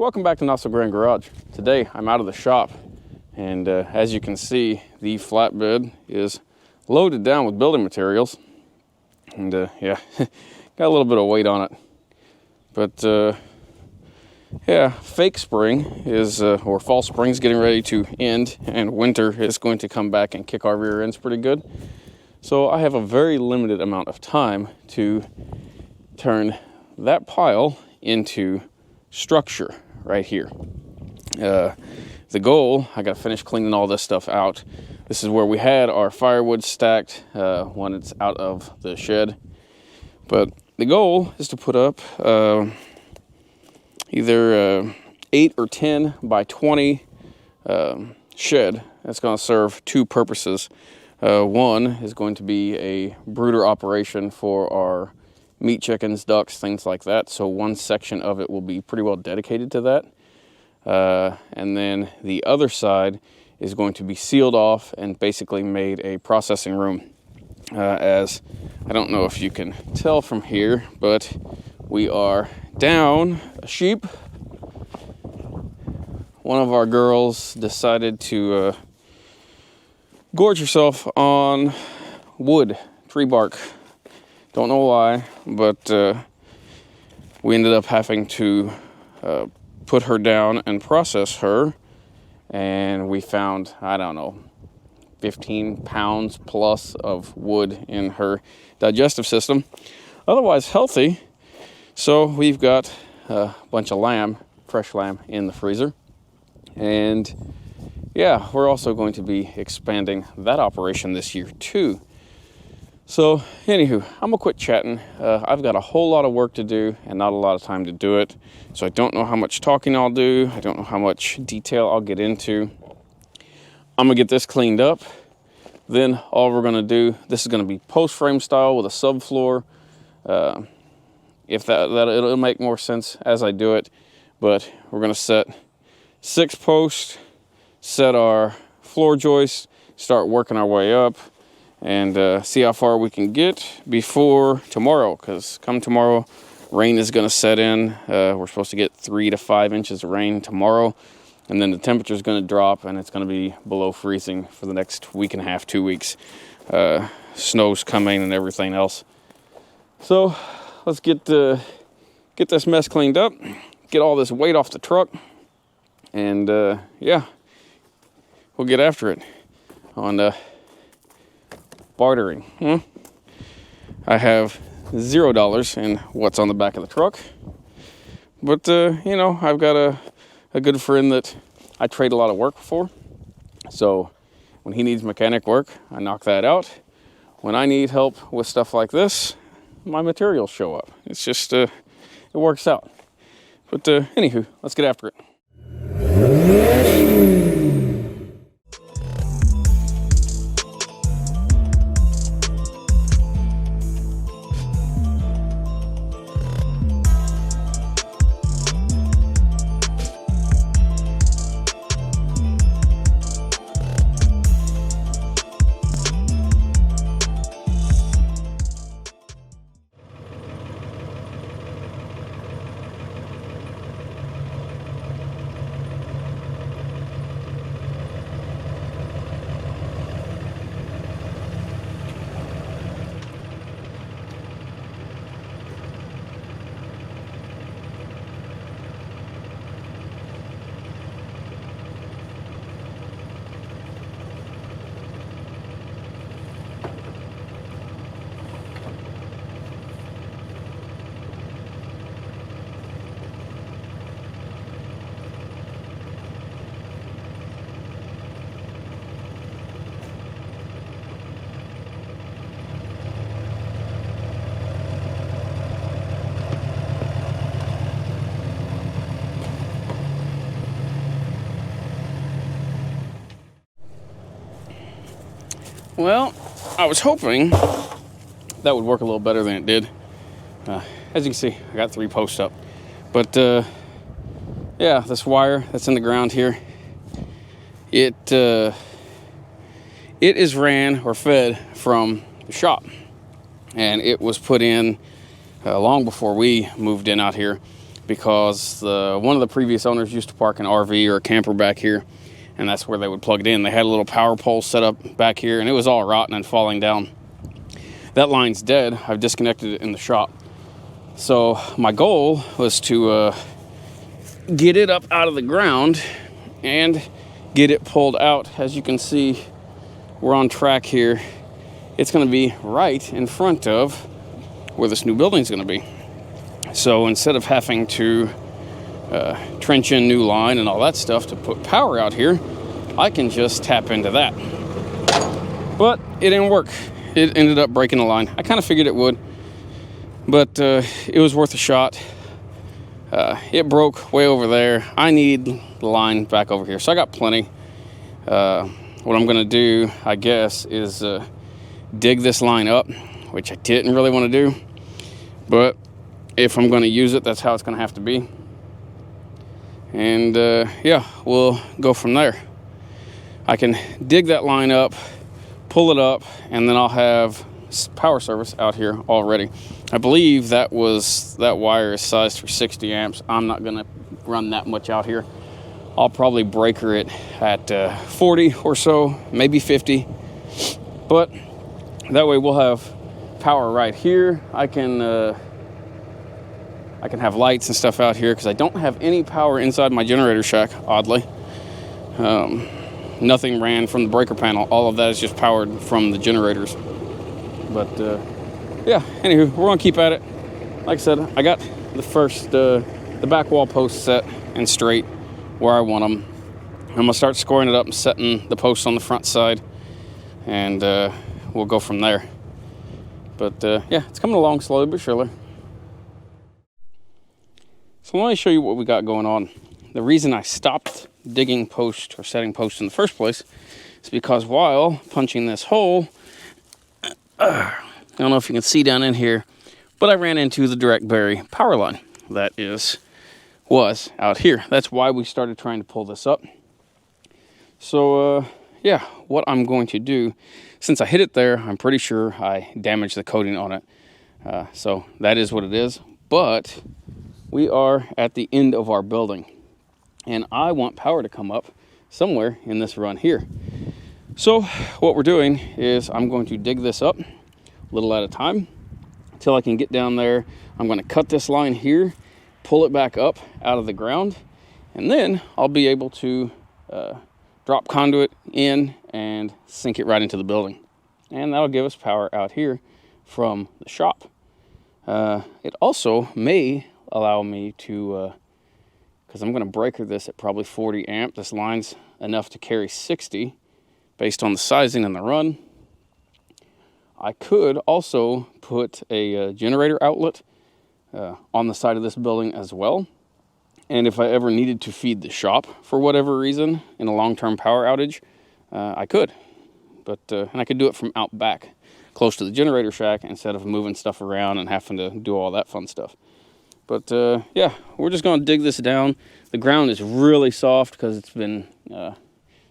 Welcome back to Not So Grand Garage. Today I'm out of the shop, and as you can see, the flatbed is loaded down with building materials, and yeah, got a little bit of weight on it. But yeah, fake spring is, or fall spring's getting ready to end, and winter is going to come back and kick our rear ends pretty good. So I have a very limited amount of time to turn that pile into structure right here. The goal, I got to finish cleaning all this stuff out. This is where we had our firewood stacked when it's out of the shed. But the goal is to put up either 8 or 10 by 20 shed. That's going to serve two purposes. One is going to be a brooder operation for our meat chickens, ducks, things like that. So one section of it will be pretty well dedicated to that. And then the other side is going to be sealed off and basically made a processing room. As I don't know if you can tell from here, but we are down a sheep. One of our girls decided to gorge herself on wood, tree bark. Don't know why, but we ended up having to put her down and process her, and we found, I don't know, 15 pounds plus of wood in her digestive system. Otherwise healthy. So we've got a bunch of lamb, fresh lamb, in the freezer. And yeah, we're also going to be expanding that operation this year too. So, anywho, I'm gonna quit chatting. I've got a whole lot of work to do and not a lot of time to do it. So I don't know how much talking I'll do. I don't know how much detail I'll get into. I'm gonna get this cleaned up. Then all we're gonna do, this is gonna be post-frame style with a subfloor. If that it'll make more sense as I do it. But we're gonna set 6 posts, set our floor joists, start working our way up, and see how far we can get before tomorrow, because come tomorrow, rain is going to set in. We're supposed to get 3 to 5 inches of rain tomorrow, and then the temperature is going to drop, and it's going to be below freezing for the next week and a half, 2 weeks. Snow's coming and everything else. So let's get this mess cleaned up, get all this weight off the truck, and yeah, we'll get after it on bartering. I have $0 in what's on the back of the truck, but you know, I've got a good friend that I trade a lot of work for. So when he needs mechanic work, I knock that out. When I need help with stuff like this, my materials show up. It's just it works out. But anywho, let's get after it. Well, I was hoping that would work a little better than it did. As you can see, I got 3 posts up. But yeah, this wire that's in the ground here, it is ran or fed from the shop. And it was put in long before we moved in out here. because one of the previous owners used to park an RV or a camper back here, and that's where they would plug it in. They had a little power pole set up back here, and it was all rotten and falling down. That line's dead. I've disconnected it in the shop. So my goal was to get it up out of the ground and get it pulled out. As you can see, we're on track here. It's going to be right in front of where this new building is going to be. So instead of having to trench in new line and all that stuff to put power out here, I can just tap into that. But it didn't work. It ended up breaking the line. I kind of figured it would, but it was worth a shot. It broke way over there. I need the line back over here, so I got plenty. What I'm gonna do, I guess, is dig this line up, which I didn't really want to do, but if I'm gonna use it, that's how it's gonna have to be. And yeah, we'll go from there. I can dig that line up, pull it up, and then I'll have power service out here already. I believe that wire is sized for 60 amps. I'm not gonna run that much out here. I'll probably breaker it at 40 or so, maybe 50. But that way we'll have power right here. I can have lights and stuff out here because I don't have any power inside my generator shack, oddly. Nothing ran from the breaker panel. All of that is just powered from the generators. But yeah, anywho, we're gonna keep at it. Like I said, I got the back wall posts set and straight where I want them. I'm gonna start scoring it up and setting the posts on the front side, and we'll go from there. But yeah, it's coming along slowly but surely. So let me show you what we got going on. The reason I stopped digging post or setting posts in the first place is because while punching this hole, I don't know if you can see down in here, but I ran into the direct bury power line that was out here. That's why we started trying to pull this up. So yeah, what I'm going to do, since I hit it there, I'm pretty sure I damaged the coating on it. So that is what it is. But we are at the end of our building, and I want power to come up somewhere in this run here. So what we're doing is I'm going to dig this up a little at a time until I can get down there. I'm going to cut this line here, pull it back up out of the ground, and then I'll be able to drop conduit in and sink it right into the building. And that'll give us power out here from the shop. It also may allow me to, because I'm going to breaker this at probably 40 amp. This line's enough to carry 60 based on the sizing and the run. I could also put a generator outlet on the side of this building as well. And if I ever needed to feed the shop for whatever reason in a long-term power outage, I could. But and I could do it from out back, close to the generator shack, instead of moving stuff around and having to do all that fun stuff. But yeah, we're just going to dig this down. The ground is really soft because it's been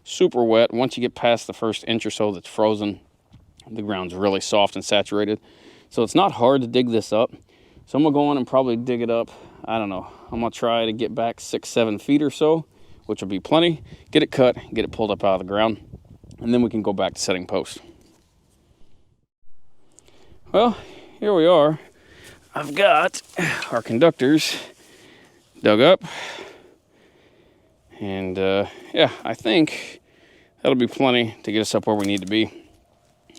super wet. Once you get past the first inch or so that's frozen, the ground's really soft and saturated. So it's not hard to dig this up. So I'm going to go on and probably dig it up. I don't know. I'm going to try to get back 6-7 feet or so, which will be plenty. Get it cut, get it pulled up out of the ground, and then we can go back to setting posts. Well, here we are. I've got our conductors dug up, and yeah, I think that'll be plenty to get us up where we need to be.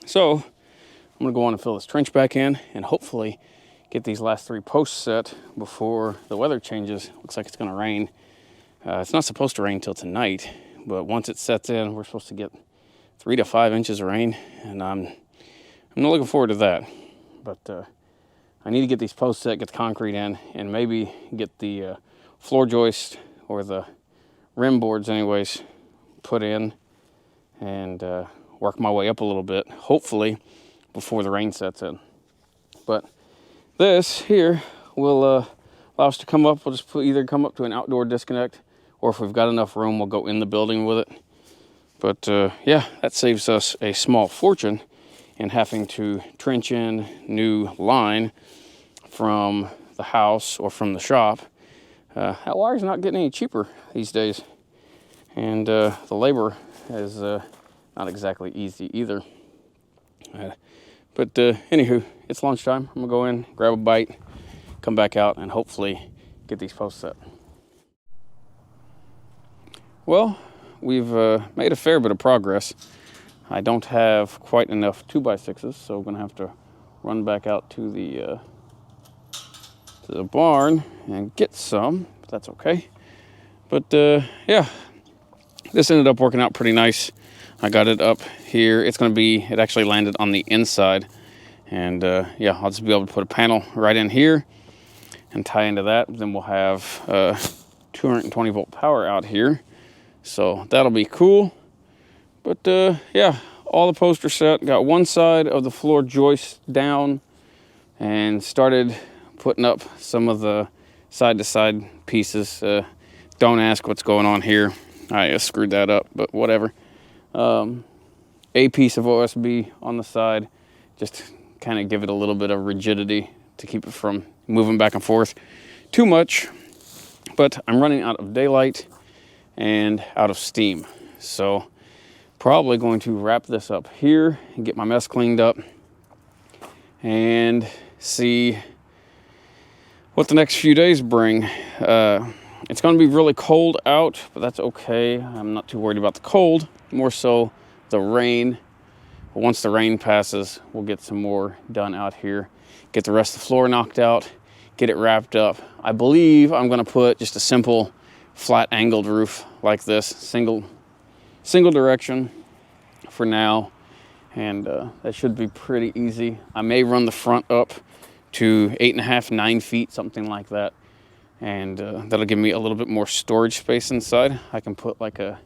So I'm gonna go on and fill this trench back in and hopefully get these last 3 posts set before the weather changes. Looks like it's gonna rain. It's not supposed to rain till tonight, but once it sets in, we're supposed to get 3 to 5 inches of rain, and I'm not looking forward to that. But I need to get these posts set, get the concrete in, and maybe get the floor joist or the rim boards anyways put in, and work my way up a little bit, hopefully before the rain sets in. But this here will allow us to come up. We'll just either come up to an outdoor disconnect, or if we've got enough room, we'll go in the building with it. But yeah, that saves us a small fortune in having to trench in new line from the house or from the shop that wire's not getting any cheaper these days. And the labor is not exactly easy either. But anywho, it's lunchtime. I'm gonna go in, grab a bite, come back out, and hopefully get these posts set. Well, we've made a fair bit of progress. I don't have quite enough 2x6s, so I'm gonna have to run back out to the barn and get some. But that's okay. But yeah, this ended up working out pretty nice. I got it up here. It actually landed on the inside. And yeah, I'll just be able to put a panel right in here and tie into that. Then we'll have 220 volt power out here. So that'll be cool. But yeah, all the posts are set. Got one side of the floor joist down and started putting up some of the side-to-side pieces. Don't ask what's going on here. I screwed that up, but whatever. A piece of OSB on the side, just kind of give it a little bit of rigidity to keep it from moving back and forth too much. But I'm running out of daylight and out of steam. So probably going to wrap this up here and get my mess cleaned up and see what the next few days bring. It's going to be really cold out, but that's okay. I'm not too worried about the cold, more so the rain. But once the rain passes, we'll get some more done out here, get the rest of the floor knocked out, get it wrapped up. I believe I'm going to put just a simple flat angled roof like this, single direction for now, and that should be pretty easy. I may run the front up to 8.5, 9 feet, something like that. And that'll give me a little bit more storage space inside. I can put like a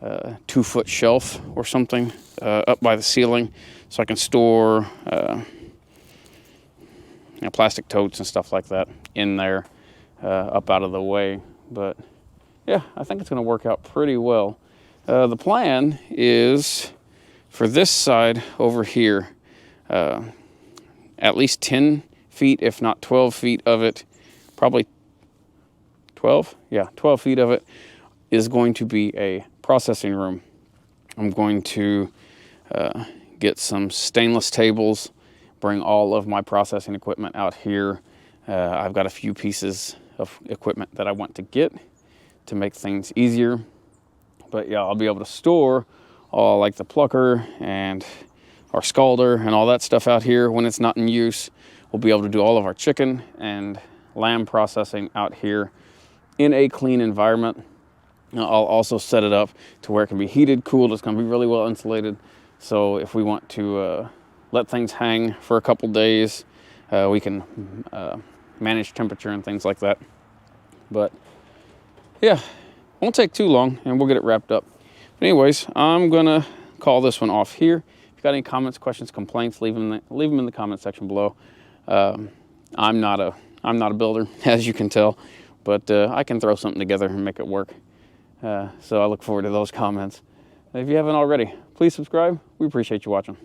2-foot shelf or something up by the ceiling, so I can store plastic totes and stuff like that in there, up out of the way. But yeah, I think it's going to work out pretty well. The plan is for this side over here, at least 10 feet, if not 12 feet of it, probably 12? Yeah, 12 feet of it is going to be a processing room. I'm going to get some stainless tables, bring all of my processing equipment out here. I've got a few pieces of equipment that I want to get to make things easier. But yeah, I'll be able to store all like the plucker and our scalder and all that stuff out here when it's not in use. We'll be able to do all of our chicken and lamb processing out here in a clean environment. I'll also set it up to where it can be heated, cooled. It's going to be really well insulated. So if we want to let things hang for a couple days, we can manage temperature and things like that. But yeah, won't take too long and we'll get it wrapped up. But anyways, I'm going to call this one off here. If you've got any comments, questions, complaints, leave them in the comment section below. I'm not a builder, as you can tell, but I can throw something together and make it work. So I look forward to those comments. If you haven't already, please subscribe. We appreciate you watching.